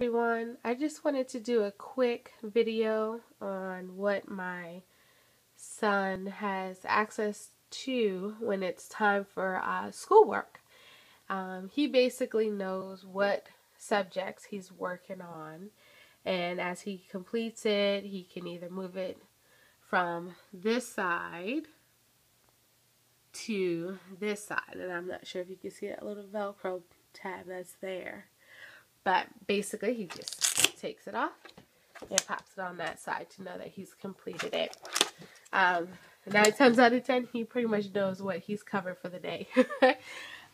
Everyone, I just wanted to do a quick video on what my son has access to when it's time for schoolwork. He basically knows what subjects he's working on, and as he completes it, he can either move it from this side to this side, and I'm not sure if you can see that little Velcro tab that's there. But basically, he just takes it off and pops it on that side to know that he's completed it. 9 times out of 10, he pretty much knows what he's covered for the day.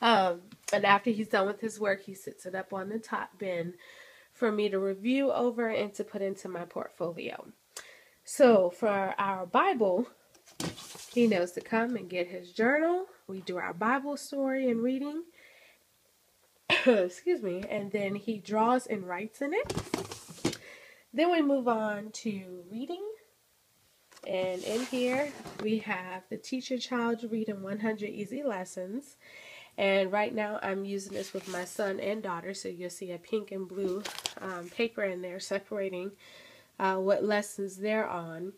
But after he's done with his work, he sits it up on the top bin for me to review over and to put into my portfolio. So for our Bible, he knows to come and get his journal. We do our Bible story and reading. Excuse me, and then he draws and writes in it. Then we move on to reading, and in here we have the Teach Your Child Reading 100 Easy Lessons, and right now I'm using this with my son and daughter, so you'll see a pink and blue paper in there separating what lessons they're on.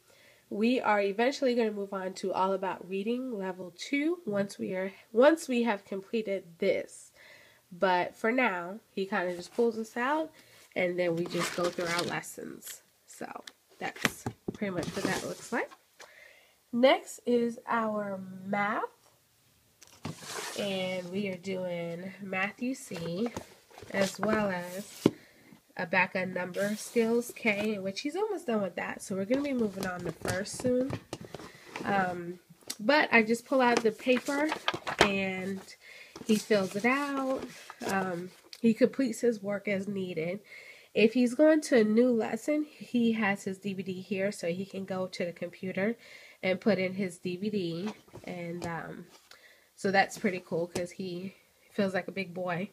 We are eventually going to move on to All About Reading Level 2 once we have completed this. But for now, he kind of just pulls us out, and then we just go through our lessons. So that's pretty much what that looks like. Next is our math, and we are doing Matthew C, as well as a backup number skills K, which he's almost done with that. So we're going to be moving on to first soon. But I just pull out the paper and he fills it out. He completes his work as needed. If he's going to a new lesson, he has his DVD here, so he can go to the computer and put in his DVD. And so that's pretty cool because he feels like a big boy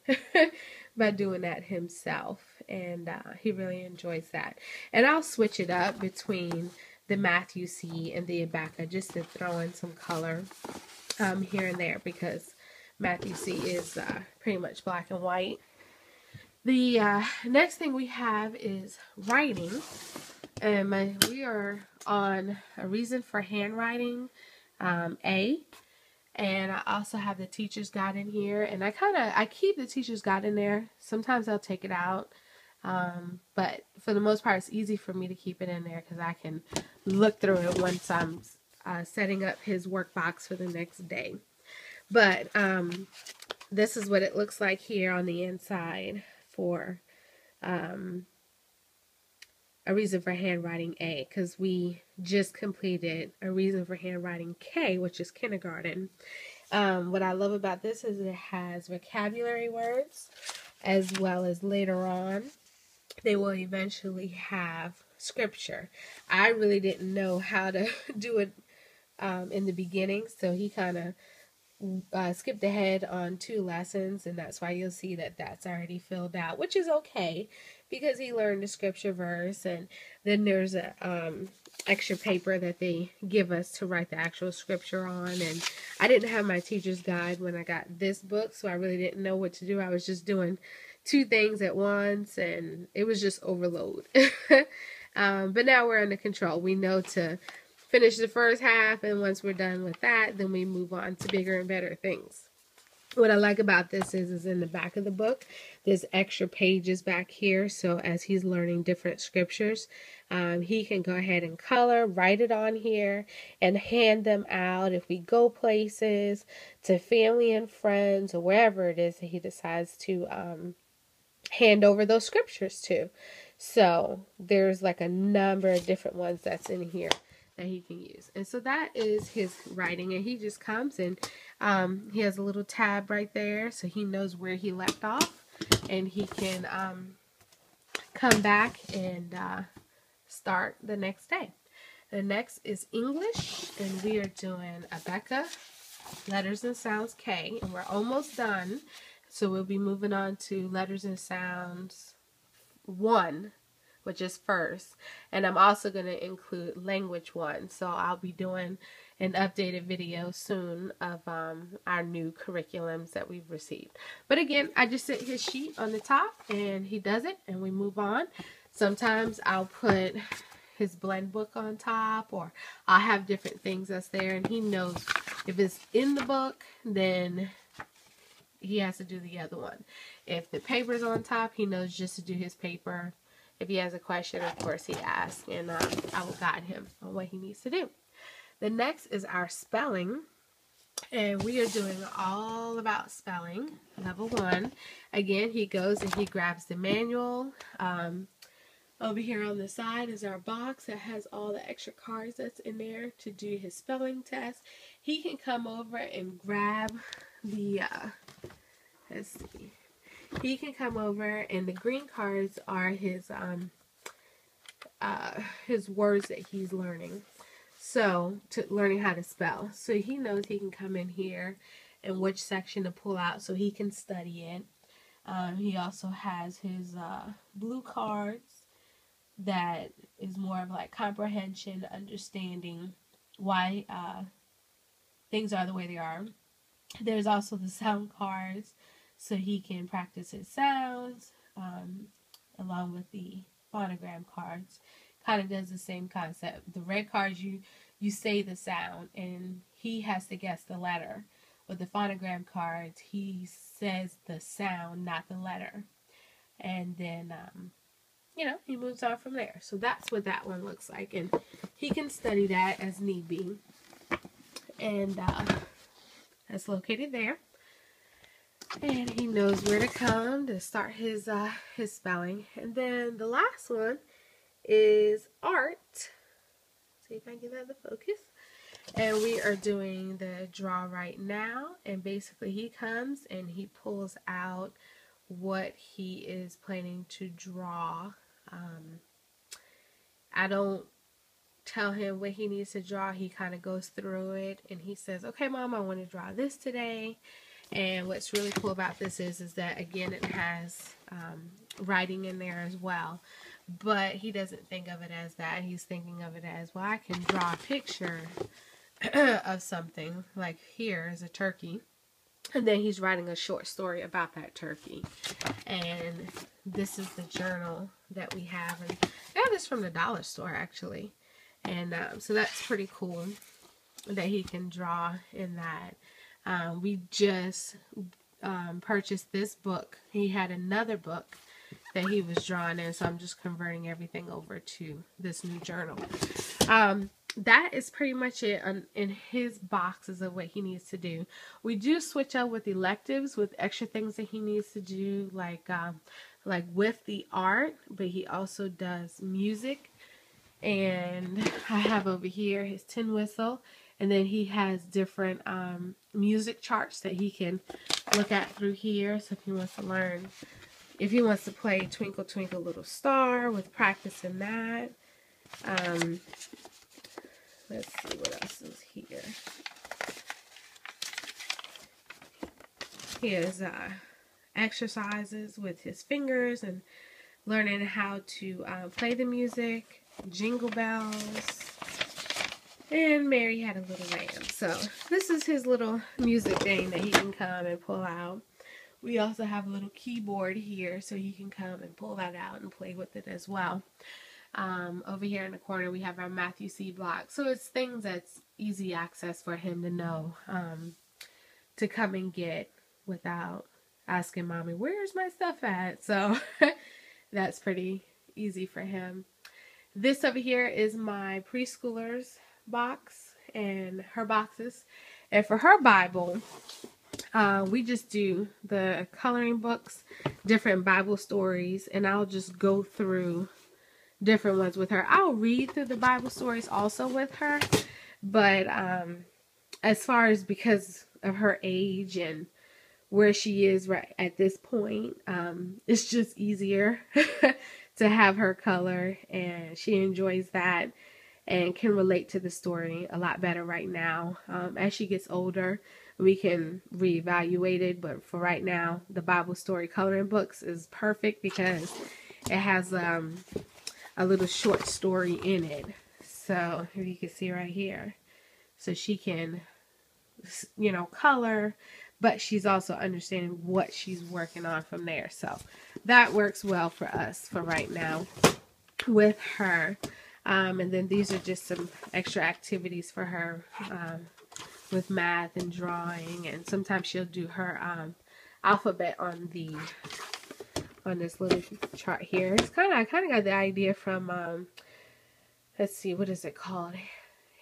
by doing that himself. And he really enjoys that. And I'll switch it up between the Matthew C and the Abaka just to throw in some color here and there, because Matthew C is pretty much black and white. The next thing we have is writing, and we are on A Reason for Handwriting A, and I also have the teacher's guide in here, and I keep the teacher's guide in there. Sometimes I'll take it out, but for the most part it's easy for me to keep it in there because I can look through it once I'm setting up his work box for the next day. But this is what it looks like here on the inside for A Reason for Handwriting A, because we just completed A Reason for Handwriting K, which is kindergarten. What I love about this is it has vocabulary words, as well as later on they will eventually have scripture. I really didn't know how to do it in the beginning, so he kind of skipped ahead on 2 lessons, and that's why you'll see that that's already filled out, which is okay because he learned the scripture verse. And then there's a extra paper that they give us to write the actual scripture on. And I didn't have my teacher's guide when I got this book, so I really didn't know what to do. I was just doing 2 things at once, and it was just overload. But now we're under control. We know to finish the first half, and once we're done with that, then we move on to bigger and better things. What I like about this is in the back of the book, there's extra pages back here, so as he's learning different scriptures, he can go ahead and color, write it on here, and hand them out if we go places, to family and friends, or wherever it is that he decides to hand over those scriptures to. So there's like a number of different ones that's in here that he can use. And so that is his writing, and he just comes and he has a little tab right there so he knows where he left off, and he can come back and start the next day. The next is English, and we are doing Abeka, Letters and Sounds K, and we're almost done, so we'll be moving on to Letters and Sounds 1, which is first. And I'm also going to include language 1. So I'll be doing an updated video soon of our new curriculums that we've received. But again, I just set his sheet on the top and he does it and we move on. Sometimes I'll put his blend book on top, or I'll have different things that's there, and he knows if it's in the book, then he has to do the other one. If the paper's on top, he knows just to do his paper. If he has a question, of course he asks, and I will guide him on what he needs to do. The next is our spelling, and we are doing all about spelling, level 1. Again, he goes and he grabs the manual. Over here on the side is our box that has all the extra cards that's in there to do his spelling test. He can come over and grab the, let's see. He can come over and the green cards are his words that he's learning. So, learning how to spell. So he knows he can come in here and which section to pull out so he can study it. He also has his blue cards that is more of like comprehension, understanding why things are the way they are. There's also the sound cards, so he can practice his sounds, along with the phonogram cards. Kind of does the same concept. The red cards, you say the sound, and he has to guess the letter. With the phonogram cards, he says the sound, not the letter. And then, he moves on from there. So that's what that one looks like. And he can study that as need be. And that's located there. And he knows where to come to start his spelling. And then the last one is art. See if I can get that to focus. And we are doing the draw right now. And basically he comes and he pulls out what he is planning to draw. I don't tell him what he needs to draw. He kind of goes through it and he says, okay, Mom, I want to draw this today. And what's really cool about this is that, again, it has writing in there as well. But he doesn't think of it as that. He's thinking of it as, well, I can draw a picture of something. Like here is a turkey. And then he's writing a short story about that turkey. And this is the journal that we have. And I got this from the dollar store, actually. And so that's pretty cool that he can draw in that. We just purchased this book. He had another book that he was drawing in, so I'm just converting everything over to this new journal. That is pretty much it in his boxes of what he needs to do. We do switch up with electives, with extra things that he needs to do, like with the art, but he also does music. And I have over here his tin whistle, and then he has different music charts that he can look at through here. So if he wants to learn, if he wants to play Twinkle Twinkle Little Star with practicing that. Let's see what else is here. He has exercises with his fingers and learning how to play the music, jingle bells, and Mary Had a Little Lamb. So this is his little music thing that he can come and pull out. We also have a little keyboard here, so he can come and pull that out and play with it as well. Over here in the corner, we have our Matthew C block. So it's things that's easy access for him to know, to come and get without asking Mommy, where's my stuff at? So that's pretty easy for him. This over here is my preschooler's box and her boxes. And for her Bible, we just do the coloring books, different Bible stories, and I'll just go through different ones with her. I'll read through the Bible stories also with her, but as far as because of her age and where she is right at this point, it's just easier to have her color, and she enjoys that and can relate to the story a lot better right now. As she gets older, we can reevaluate it, but for right now, the Bible story coloring books is perfect because it has a little short story in it. So, if you can see right here, so she can, you know, color, but she's also understanding what she's working on from there. So that works well for us for right now with her. And then these are just some extra activities for her with math and drawing, and sometimes she'll do her alphabet on this little chart here. It's I kind of got the idea from let's see, what is it called?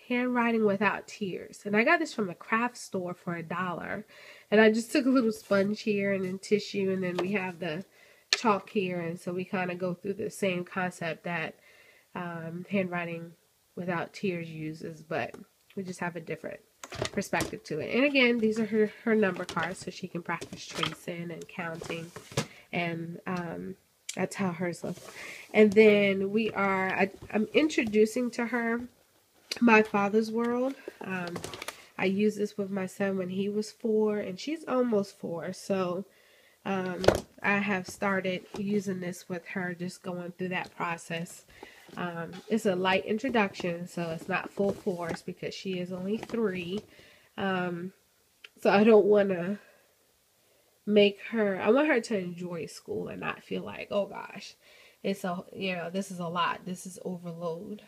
Handwriting Without Tears. And I got this from a craft store for $1. And I just took a little sponge here and then tissue, and then we have the chalk here, and so we kind of go through the same concept that Handwriting Without Tears uses, but we just have a different perspective to it. And again, these are her number cards, so she can practice tracing and counting, and that's how hers looks. And then I'm introducing to her My Father's World. I used this with my son when he was 4, and she's almost 4, so I have started using this with her, just going through that process. It's a light introduction, so it's not full force because she is only 3. So I don't want to I want her to enjoy school and not feel like, oh gosh, this is a lot, this is overload.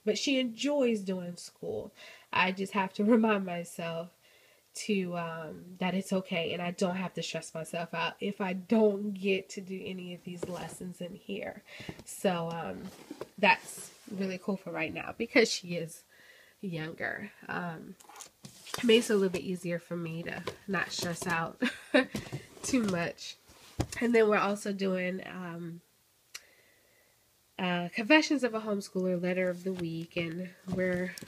But she enjoys doing school. I just have to remind myself to that it's okay, and I don't have to stress myself out if I don't get to do any of these lessons in here. So that's really cool for right now because she is younger. It makes it a little bit easier for me to not stress out too much. And then we're also doing Confessions of a Homeschooler, Letter of the Week, and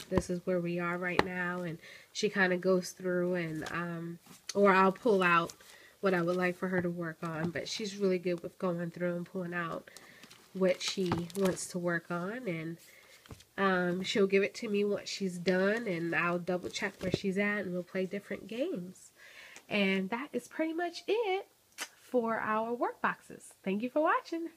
this is where we are right now, and she kind of goes through and or I'll pull out what I would like for her to work on, but she's really good with going through and pulling out what she wants to work on, and she'll give it to me once she's done, and I'll double check where she's at, and we'll play different games. And that is pretty much it for our work boxes. Thank you for watching.